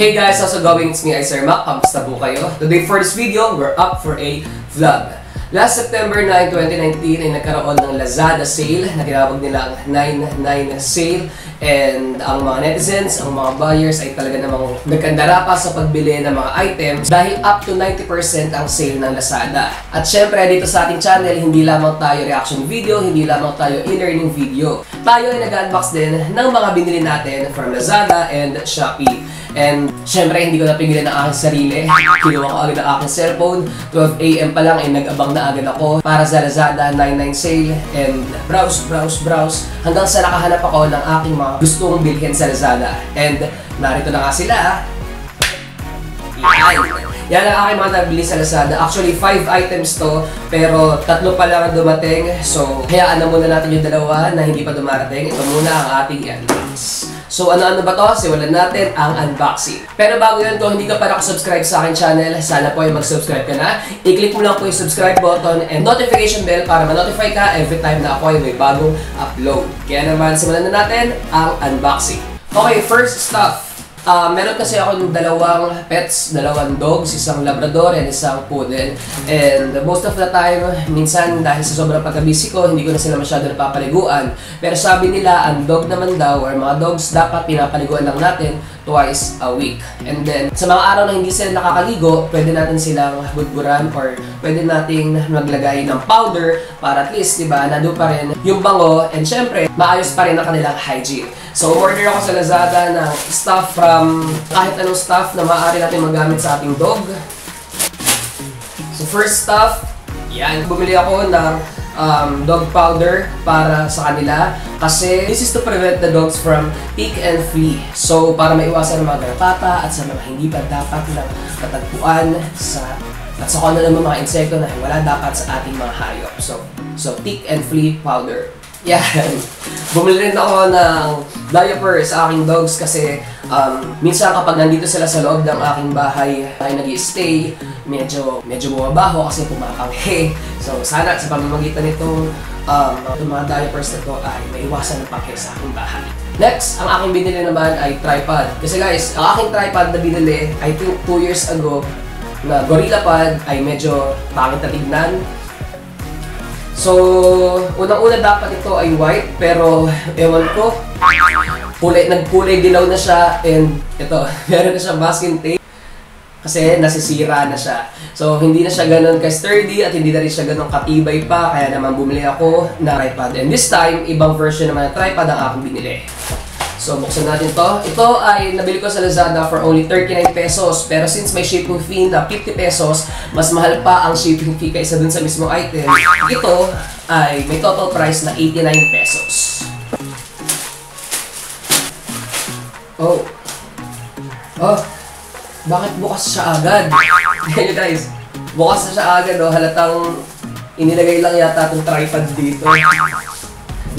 Hey guys, how's it going? It's me, iSirMac. Kamusta po kayo? Today for this video, we're up for a vlog. Last September 9, 2019 ay nagkaroon ng Lazada sale na tinawag nilang 9.9 sale. And ang mga netizens, ang mga buyers ay talaga namang nagkandara pa sa pagbili ng mga items dahil up to 90% ang sale ng Lazada. At syempre dito sa ating channel, hindi lamang tayo reaction video, hindi lamang tayo e-learning video. Tayo ay nag-unbox din ng mga binili natin from Lazada and Shopee. And syempre hindi ko napigilan ang aking sarili. Kinuha ko agad ang aking cellphone. 12 AM pa lang ay nag-abang na agad ako para sa Lazada 9.9 sale. And browse hanggang sa nakahanap ako ng aking mga gustong bilhin sa Lazada. And narito na nga sila. Yan ang aking mga nabili sa Lazada. Actually 5 items to, pero 3 pa lang ang dumating. So hayaan na muna natin yung dalawa na hindi pa dumarating. Ito muna ang ating unbox. So ano-ano ba to? Simulan natin ang unboxing. Pero bago yan to, hindi ka pa nakasubscribe sa aking channel, sana po ay mag-subscribe ka na. I-click mo lang po yung subscribe button and notification bell para ma-notify ka every time na ako ay may bagong upload. Kaya naman, simulan na natin ang unboxing. Okay, first stuff. Meron kasi ako ng dalawang pets, dalawang dogs, isang Labrador and isang Poodle. And most of the time, minsan dahil sa sobrang pagka-busy ko, hindi ko na sila masyado napapaliguan. Pero sabi nila, ang dog naman daw, or mga dogs, dapat pinapaliguan lang natin twice a week. And then, sa mga araw na hindi sila nakakaligo, pwede natin silang budburan or pwede nating maglagay ng powder para at least, diba, nandun pa rin yung bango and syempre, maayos pa rin ang kanilang hygiene. So, order ako sa Lazada ng stuff from kahit anong stuff na maaari natin magamit sa ating dog. So, first stuff, yan. Bumili ako ng dog powder para sa kanila kasi this is to prevent the dogs from tick and flea. So, para maiwasan ang mga garapata at sa mga hindi pa dapat na matagpuan at sa kung ano naman mga insekto na wala dapat sa ating mga hayop. So tick and flea powder. Yan. Bumili rin ako ng diaper sa aking dogs kasi minsan kapag nandito sila sa loob ng aking bahay ay nag-i-stay, medyo bumabaho kasi pumakanghe. So sana sa pamamagitan nitong mga diapers na to ay maiwasan ng panghe sa aking bahay. Next, ang aking binili naman ay tripod. Kasi guys, ang aking tripod na binili, I think 2 years ago, na Gorilla Pod ay medyo pangit na tignan. So, unang-una dapat ito ay white, pero ewan ko, nagkulay dilaw na siya, and ito, meron na siya masking tape kasi nasisira na siya. So, hindi na siya ganun ka-sturdy at hindi na rin siya ganun katibay pa, kaya naman bumili ako na tripod. And this time, ibang version naman ng tripod ang aking binili. So, buksan natin to. Ito ay nabili ko sa Lazada for only 39 pesos. Pero since may shipping fee na 50 pesos, mas mahal pa ang shipping fee kaysa dun sa mismong item. Ito ay may total price na 89 pesos. Oh, bakit bukas siya agad? Ganyan guys, bukas na siya agad. Oh. Halatang inilagay lang yata itong tripod dito.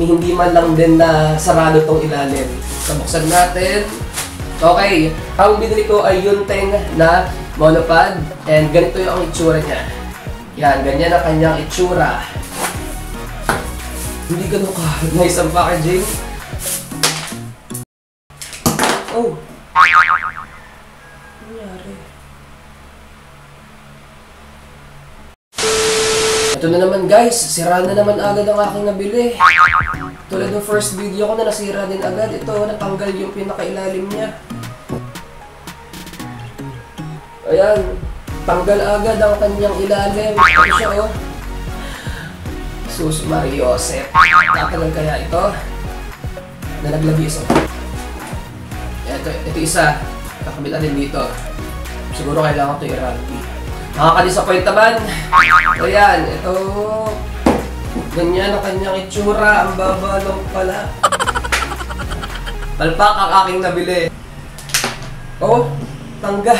Hindi man lang din na sarado tong ilalim. So, buksan natin. Okay, ang binili ko ay Yunteng na monopod. And ganito yung itsura niya. Yan, ganyan ang kanyang itsura. Hindi ganun ka nice ang packaging. Oh! Nangyari? Ito na naman guys, sira na naman agad ang aking nabili. Tulad ng first video ko na nasira din agad. Ito, natanggal yung pinakailalim niya. Ayan, tanggal agad ang kanyang ilalim. Ito siya oh. Sus Mariosep. Tatagal kaya ito? Nalaglag isa. Ito isa. Kakabila din dito. Siguro kailangan ito i-rugby. Nakaka-disappoint naman. Ayan, ito. Ganyan ang kanyang itsura. Ang babalong pala. Palpak ang aking nabili. Oh, tanggal.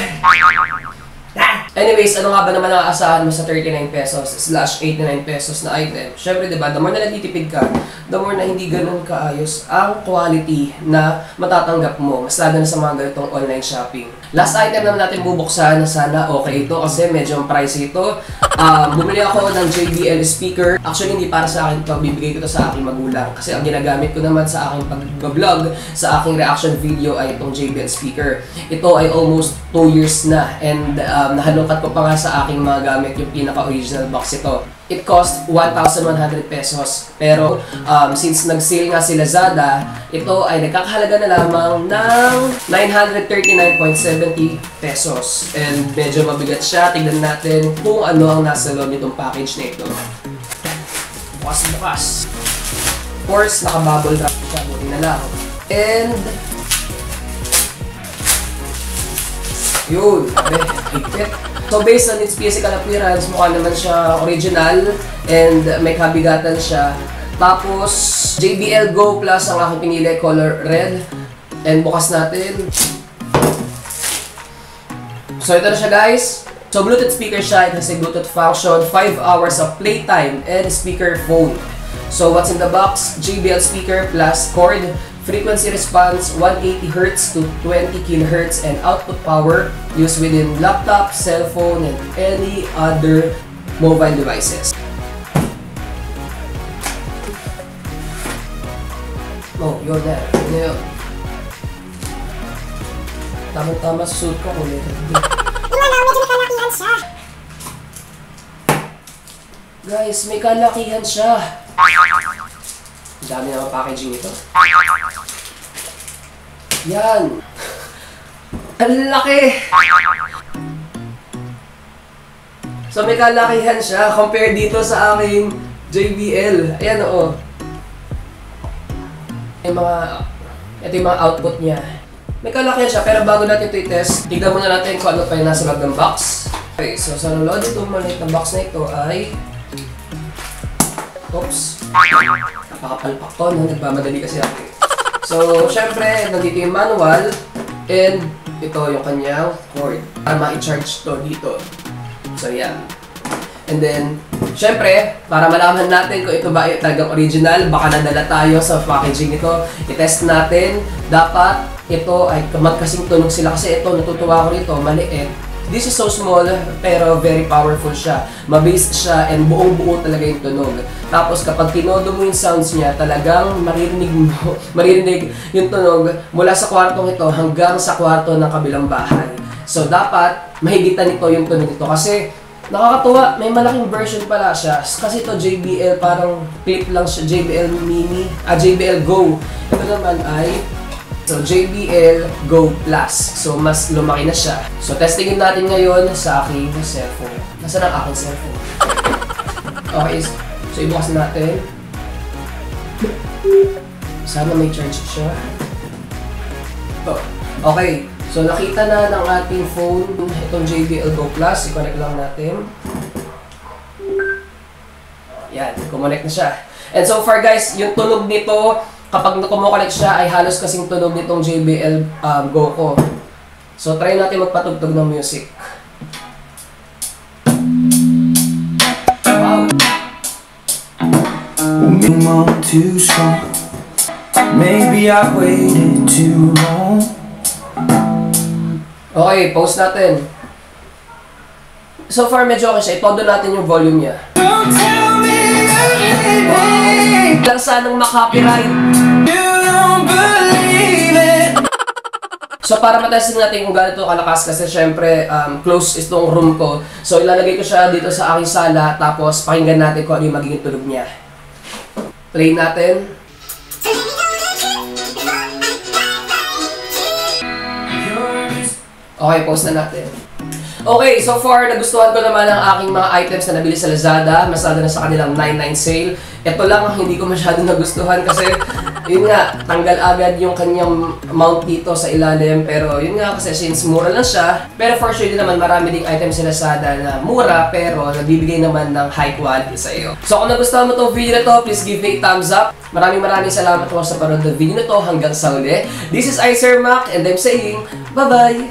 Anyways, ano nga ba naman ang aasahan mo sa 39 pesos / 89 pesos na item? Siyempre, diba, the more na nagtitipid ka, the more na hindi ganun kaayos ang quality na matatanggap mo. Mas lalo na sa mga ganitong online shopping. Last item naman natin bubuksan, sana okay ito kasi medyo pricey ito. Bumili ako ng JBL speaker. Actually, hindi para sa akin ito. Bibigay ko ito sa aking magulang. Kasi ang ginagamit ko naman sa aking pag-vlog, sa aking reaction video ay itong JBL speaker. Ito ay almost 2 years na. And nahalungkat ko pa nga sa aking mga gamit yung pinaka-original box ito. It cost 1,100 pesos. Pero since nag-sale nga si Lazada, ito ay nagkakahalaga na lamang ng 939.70 pesos. And medyo mabigat siya. Tignan natin kung ano ang nasa loob nitong package na ito. Bukas-bukas. Of course, naka-bubble wrap siya. Buti na lang. And yun, higpit. So based on its physical appearance, mukha naman siya original and may kabigatan siya. Tapos, JBL Go Plus ang aking pinili, color red. And bukas natin. So ito na siya guys. So Bluetooth speaker siya, it has a Bluetooth function, 5 hours of playtime, and speaker phone. So what's in the box? JBL speaker plus cord. Frequency response 180 Hz to 20 kHz and output power used within laptop, cell phone, and any other mobile devices. Oh, yun na. Yun. Tama-tama sa suit ko ulit. Medyo kalakihan siya. Guys, may kalakihan siya. Ang dami naman packaging ito. Yan. Ang laki. So may kalakihan siya compare dito sa aking JBL. Ayan oo. Ito yung mga output niya. May kalakihan siya pero bago natin ito i-test, tignan muna natin kung ano pa yung nasa loob ng box. Okay, so sa loob itong maliit na box na ito ay oops. Nakakapalpak ko, no? Nagmamadali kasi ako. So, syempre, nandito yung manual and ito yung kanyang cord para ma-charge to dito. So, yan. And then, syempre, para malaman natin kung ito ba ay talagang original, baka nadala tayo sa packaging nito. I-test natin. Dapat ito ay magkasing tunog sila kasi ito, natutuwa ko rito, maliit. This is so small, pero very powerful siya. Mabase siya and buong-buo talaga yung tunog. Tapos kapag tinodo mo yung sounds niya, talagang maririnig yung tunog mula sa kwartong ito hanggang sa kwarto ng kabilang bahay. So dapat mahigitan nito yung tunog nito kasi nakakatuwa, may malaking version pala siya. Kasi ito JBL, parang clip lang siya, JBL Mini, JBL Go. Ito naman ay so, JBL Go Plus. So, mas lumaki na siya. So, testingin natin ngayon sa aking cellphone. Nasaan ang aking cellphone? Okay. So, ibukas natin. Sana may charge siya. Oh. Okay. So, nakita na ng ating phone itong JBL Go Plus. I-connect lang natin. Yan. Kumonect na siya. And so far, guys, yung tunog nito, kapag kumukonect siya ay halos kasing tunog nitong JBL Go ko. So try natin magpatugtog ng music. Wow! Too strong. Maybe I waited too long. Okay, pause natin. So far medyo okay siya. Itodo natin yung volume niya. Don't tell me everything. Lang sanang makopyright. So para matestin natin kung gaano ito kalakas kasi syempre close itong room ko. So ilalagay ko siya dito sa aking sala tapos pakinggan natin kung ano yung magiging tunog niya. Play natin. Okay, pause na natin. Okay, so far nagustuhan ko naman ang aking mga items na nabili sa Lazada. Masada na sa kanilang 9.9 sale. Ito lang ang hindi ko masyado nagustuhan kasi yun nga, tanggal agad yung kanyang mount dito sa ilalim. Pero yun nga kasi since mura lang siya. Pero for sure din naman marami ding items sa Lazada na mura pero nagbibigay naman ng high quality sa iyo. So kung nagustuhan mo itong video na to, please give me a thumbs up. Maraming salamat po sa panood ng video na to hanggang sa uli. This is iSirMac and I'm saying bye-bye!